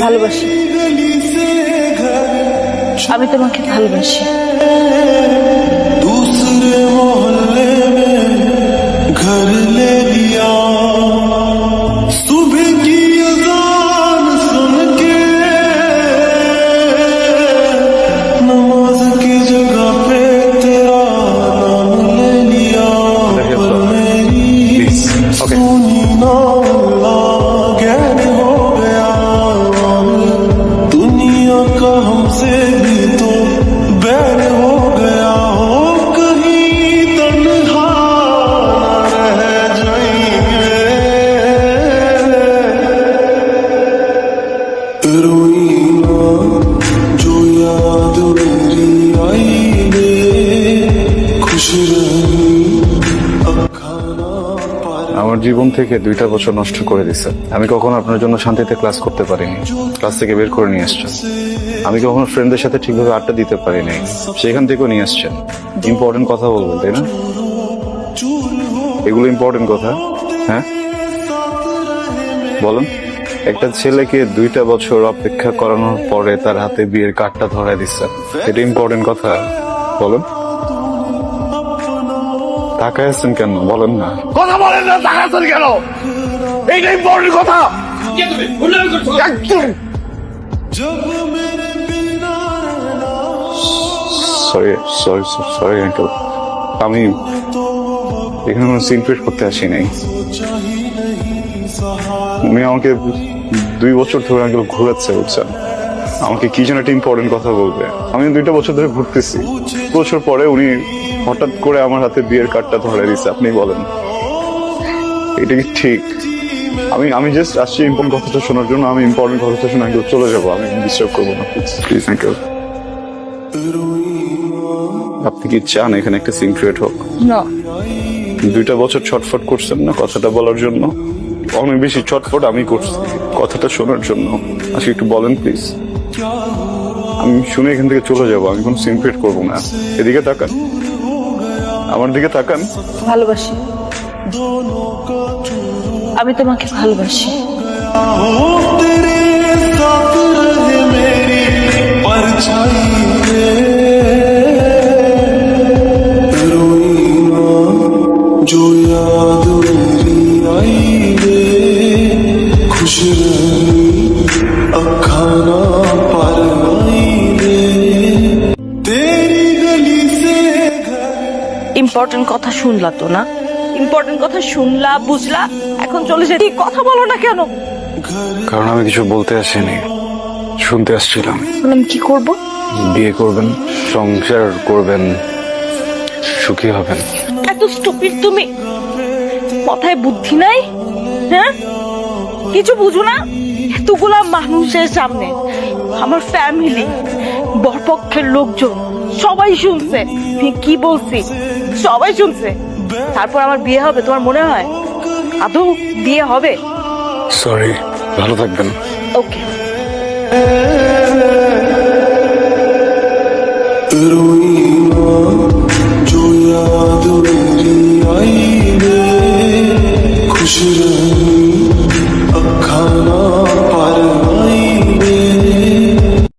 ভালোবাসি, আমি তোমাকে ভালোবাসি। दूसरे मोहल्ले में घर ले लिया, सुबह की अज़ान सुन के नमाज की जगह पे तेरा नाम ले लिया, पर मेरी सुनी ना गैर हो गया, दुनिया का हमसे भी तो बैर हो गया, हो कहीं तन्हा न रह जाएंगे, रोई ना जो याद मेरी आई रे, खुश रही अब खाना पर। আমার জীবন থেকে 2টা বছর নষ্ট করে দিছে। আমি কখনো আপনার জন্য শান্তিতে ক্লাস করতে পারিনি, ক্লাস থেকে বের করে নিয়ে আসছেন। আমি কখনো ফ্রেন্ডদের সাথে ঠিকভাবে আড্ডা দিতে পারিনি, সেখান থেকেও নিয়ে আসছেন। ইম্পর্টেন্ট কথা বলবেন, তাই না? এগুলো ইম্পর্টেন্ট কথা, হ্যাঁ বলেন। একটা ছেলেকে 2টা বছর অপেক্ষা করানোর পরে তার হাতে বিয়ের কার্ডটা ধরায় দিচ্ছেন, এটা ইম্পর্টেন্ট কথা? বলেন। তাকায় আছেন কেন বলেন না? কথা বলেন না, তাকাচ্ছেন কেন? এইটা ইম্পর্টেন্ট কথা। সরি সরি সরি আঙ্কেল, আমি এখানে কোনো সিনক্রেট করতে আসি নাই। উনি আমাকে 2 বছর ধরে আঙ্কেল ঘুরাচ্ছে, বুঝছেন? আমাকে কি যেন একটা ইম্পর্টেন্ট কথা বলবে। আমি 2টা বছর ধরে ঘুরতেছি, বছর পরে উনি হঠাৎ করে আমার হাতে বিয়ের কার্ডটা ধরে দিচ্ছে। আপনি বলেন এটা কি ঠিক? আমি জাস্ট আসছি ইম্পর্টেন্ট কথাটা শোনার জন্য। আমি ইম্পর্টেন্ট কথাটা শুনে আঙ্কেল চলে যাবো, আমি ডিস্টার্ব করবো না, প্লিজ আঙ্কেল। আপনি কি চান এখানে একটা সিন ক্রিয়েট হোক? না, 2টা বছর ছটফট করছেন না কথাটা বলার জন্য? অনেক বেশি ছটফট আমি করছি কথাটা শোনার জন্য। আজকে একটু বলেন প্লিজ, আমি শুনে এখান থেকে চলে যাবো। আমি কোনো সিন ক্রিয়েট করবো না। এদিকে তাকান, আমার দিকে তাকান। ভালোবাসি, আমি তোমাকে ভালোবাসি। हो तेरे साथ रहे मेरी परछाई रे, रोई ना जो याद मेरी आई रे, खुश रही अब खाना पर आई रे, तेरी गली से घर। ইম্পর্টেন্ট কথা শুনলা তো না? ইম্পর্টেন্ট কথা শুনলা, বুঝলা, এখন চলে যেতে কথা বলো না কেন? কারণ আমি কিছু বলতে আসিনি, শুনতে আসছিলাম। আমি কি করব? বিয়ে করবেন, সংসার করবেন, সুখী হবেন। এত স্টুপিড তুমি? মাথায় বুদ্ধি নাই? হ্যাঁ, কিছু বুঝো না? এতগুলা মানুষের সামনে, আমার ফ্যামিলি, বরপক্ষের লোকজন সবাই শুনছে আমি কি বলছি, সবাই শুনছে। তারপর আমার বিয়ে হবে তোমার মনে হয়? আদৌ বিয়ে হবে? সরি, ভালো থাকবেন। ওকে। रोई ना जो याद मेरी आई रे, खुश रही